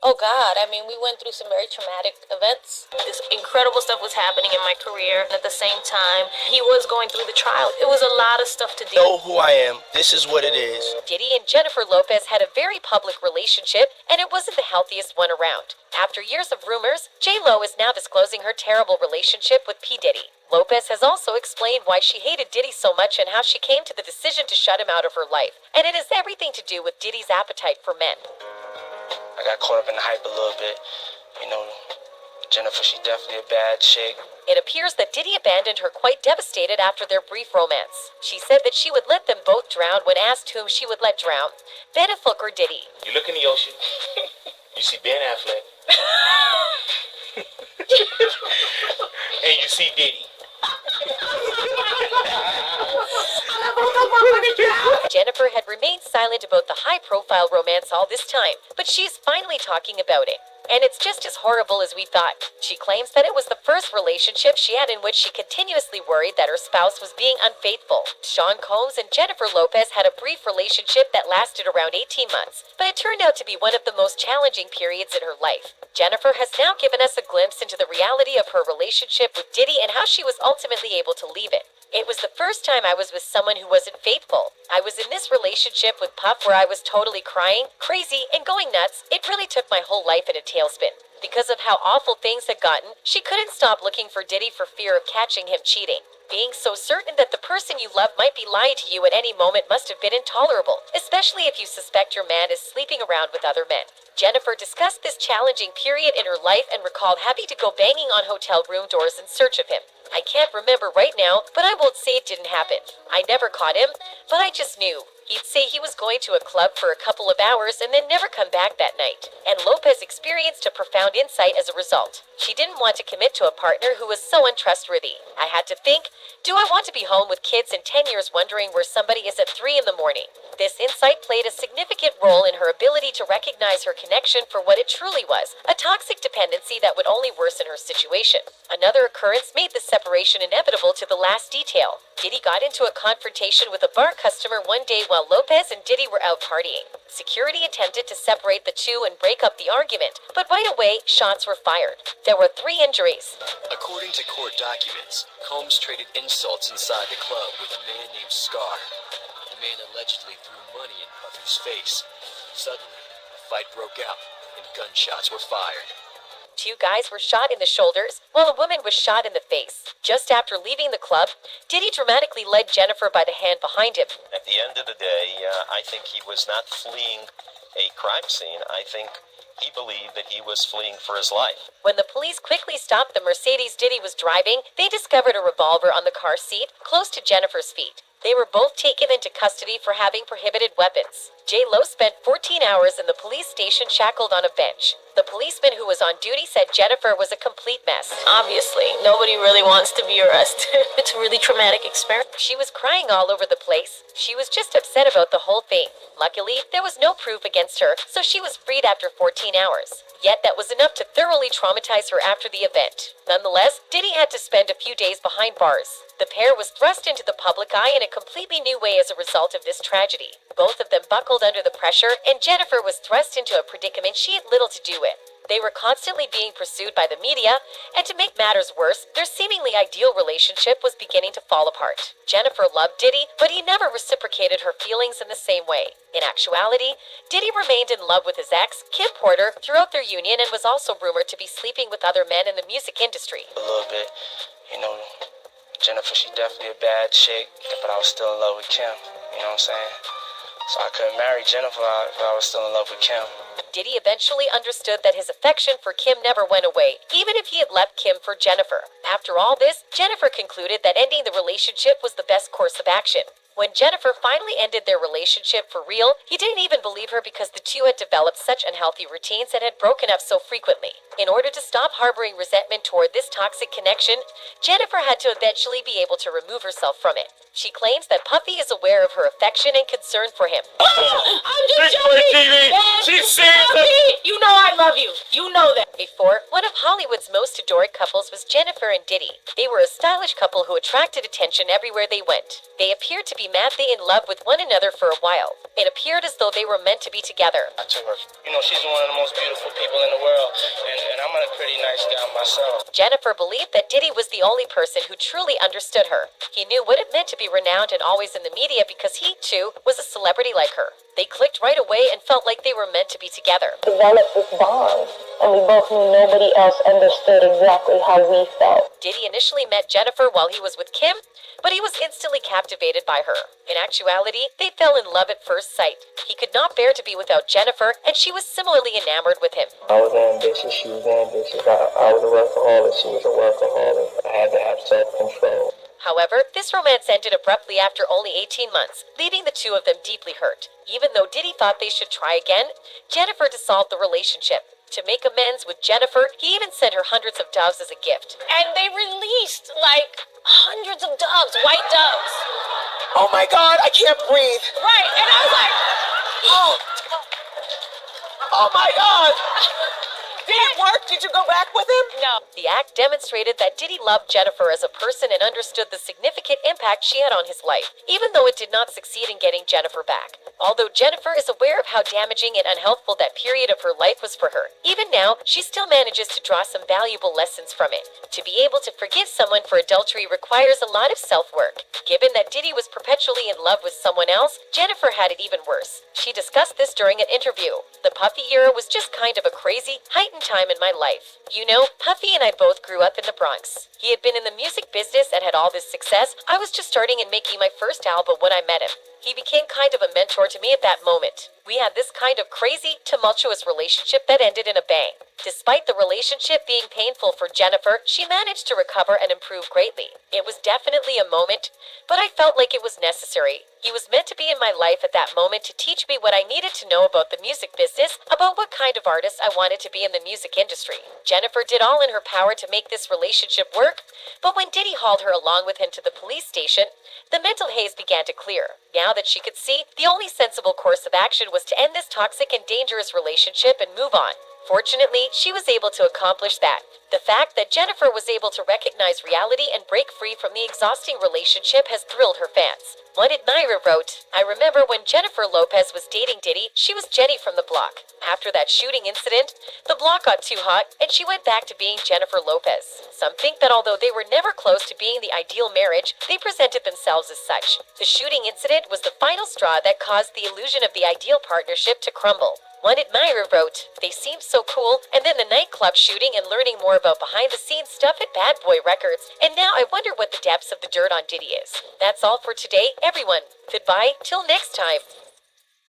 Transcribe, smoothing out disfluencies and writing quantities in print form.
Oh God, I mean, we went through some very traumatic events. This incredible stuff was happening in my career. At the same time, he was going through the trial. It was a lot of stuff to deal Know who I am. This is what it is. Diddy and Jennifer Lopez had a very public relationship, and it wasn't the healthiest one around. After years of rumors, J-Lo is now disclosing her terrible relationship with P. Diddy. Lopez has also explained why she hated Diddy so much and how she came to the decision to shut him out of her life. And it has everything to do with Diddy's appetite for men. I got caught up in the hype a little bit. You know, Jennifer, she definitely a bad chick. It appears that Diddy abandoned her quite devastated after their brief romance. She said that she would let them both drown when asked whom she would let drown, Ben Affleck or Diddy. You look in the ocean, you see Ben Affleck, and you see Diddy. Jennifer had remained silent about the high-profile romance all this time, but she's finally talking about it. And it's just as horrible as we thought. She claims that it was the first relationship she had in which she continuously worried that her spouse was being unfaithful. Sean Combs and Jennifer Lopez had a brief relationship that lasted around 18 months, but it turned out to be one of the most challenging periods in her life. Jennifer has now given us a glimpse into the reality of her relationship with Diddy and how she was ultimately able to leave it. It was the first time I was with someone who wasn't faithful. I was in this relationship with Puff where I was totally crying, crazy, and going nuts. It really took my whole life in a tailspin. Because of how awful things had gotten, she couldn't stop looking for Diddy for fear of catching him cheating. Being so certain that the person you love might be lying to you at any moment must have been intolerable, especially if you suspect your man is sleeping around with other men. Jennifer discussed this challenging period in her life and recalled having to go banging on hotel room doors in search of him. I can't remember right now, but I won't say it didn't happen. I never caught him, but I just knew. He'd say he was going to a club for a couple of hours and then never come back that night. And Lopez experienced a profound insight as a result. She didn't want to commit to a partner who was so untrustworthy. I had to think, do I want to be home with kids in 10 years wondering where somebody is at 3 in the morning? This insight played a significant role in her ability to recognize her connection for what it truly was, a toxic dependency that would only worsen her situation. Another occurrence made this separation inevitable to the last detail. Diddy got into a confrontation with a bar customer one day while Lopez and Diddy were out partying. Security attempted to separate the two and break up the argument, but right away, shots were fired. There were 3 injuries. According to court documents, Combs traded insults inside the club with a man named Scar. The man allegedly threw money in Puffy's face. Suddenly, a fight broke out, and gunshots were fired. 2 guys were shot in the shoulders, while a woman was shot in the face. Just after leaving the club, Diddy dramatically led Jennifer by the hand behind him. At the end of the day, I think he was not fleeing a crime scene. I think he believed that he was fleeing for his life. When the police quickly stopped the Mercedes Diddy was driving, they discovered a revolver on the car seat, close to Jennifer's feet. They were both taken into custody for having prohibited weapons. J-Lo spent 14 hours in the police station shackled on a bench. The policeman who was on duty said Jennifer was a complete mess. Obviously, nobody really wants to be arrested. It's a really traumatic experience. She was crying all over the place. She was just upset about the whole thing. Luckily, there was no proof against her, so she was freed after 14 hours. Yet that was enough to thoroughly traumatize her after the event. Nonetheless, Diddy had to spend a few days behind bars. The pair was thrust into the public eye in a completely new way as a result of this tragedy. Both of them buckled under the pressure, and Jennifer was thrust into a predicament she had little to do with. They were constantly being pursued by the media, and to make matters worse, their seemingly ideal relationship was beginning to fall apart. Jennifer loved Diddy, but he never reciprocated her feelings in the same way. In actuality, Diddy remained in love with his ex, Kim Porter, throughout their union and was also rumored to be sleeping with other men in the music industry. A little bit, you know, Jennifer, she definitely a bad chick, but I was still in love with Kim, you know what I'm saying? So I couldn't marry Jennifer if I was still in love with Kim. Diddy eventually understood that his affection for Kim never went away, even if he had left Kim for Jennifer. After all this, Jennifer concluded that ending the relationship was the best course of action. When Jennifer finally ended their relationship for real, he didn't even believe her because the two had developed such unhealthy routines and had broken up so frequently. In order to stop harboring resentment toward this toxic connection, Jennifer had to eventually be able to remove herself from it. She claims that Puffy is aware of her affection and concern for him. I'm just Big Boy joking. TV. Dad, She's serious. Puffy, you know I love love you. You know that. Before, one of Hollywood's most adored couples was Jennifer and Diddy. They were a stylish couple who attracted attention everywhere they went. They appeared to be madly in love with one another for a while. It appeared as though they were meant to be together. I told her, you know, she's one of the most beautiful people in the world, and I'm a pretty nice guy myself. Jennifer believed that Diddy was the only person who truly understood her. He knew what it meant to be renowned and always in the media because he, too, was a celebrity like her. They clicked right away and felt like they were meant to be together. Developed this bond, and we both knew nobody else understood exactly how we felt. Diddy initially met Jennifer while he was with Kim, but he was instantly captivated by her. In actuality, they fell in love at first sight. He could not bear to be without Jennifer, and she was similarly enamored with him. I was ambitious, she was ambitious. I was a workaholic, she was a workaholic. I had to have self-control. However, this romance ended abruptly after only 18 months, leaving the two of them deeply hurt. Even though Diddy thought they should try again, Jennifer dissolved the relationship. To make amends with Jennifer, he even sent her hundreds of doves as a gift. And they released like hundreds of doves, white doves. Oh my God, I can't breathe. Right, and I was like, Oh my God. Did it work? Did you go back with him? no. The act demonstrated that Diddy loved Jennifer as a person and understood the significant impact she had on his life, even though it did not succeed in getting Jennifer back. Although Jennifer is aware of how damaging and unhealthful that period of her life was for her, even now, she still manages to draw some valuable lessons from it. To be able to forgive someone for adultery requires a lot of self-work. Given that Diddy was perpetually in love with someone else, Jennifer had it even worse. She discussed this during an interview. The Puffy era was just kind of a crazy, heightened time in my life. You know, Puffy and I both grew up in the Bronx. He had been in the music business and had all this success. I was just starting and making my first album when I met him. He became kind of a mentor to me at that moment. We had this kind of crazy, tumultuous relationship that ended in a bang. Despite the relationship being painful for Jennifer, she managed to recover and improve greatly. It was definitely a moment, but I felt like it was necessary. He was meant to be in my life at that moment to teach me what I needed to know about the music business, about what kind of artist I wanted to be in the music industry. Jennifer did all in her power to make this relationship work, but when Diddy hauled her along with him to the police station, the mental haze began to clear. Now that she could see, the only sensible course of action was to end this toxic and dangerous relationship and move on. Fortunately, she was able to accomplish that. The fact that Jennifer was able to recognize reality and break free from the exhausting relationship has thrilled her fans. One admirer wrote, "I remember when Jennifer Lopez was dating Diddy, she was Jenny from the block. After that shooting incident, the block got too hot and she went back to being Jennifer Lopez. Some think that although they were never close to being the ideal marriage, they presented themselves as such. The shooting incident was the final straw that caused the illusion of the ideal partnership to crumble." One admirer wrote, "They seemed so cool, and then the nightclub shooting and learning more about behind-the-scenes stuff at Bad Boy Records, and now I wonder what the depths of the dirt on Diddy is." That's all for today, everyone. Goodbye, till next time.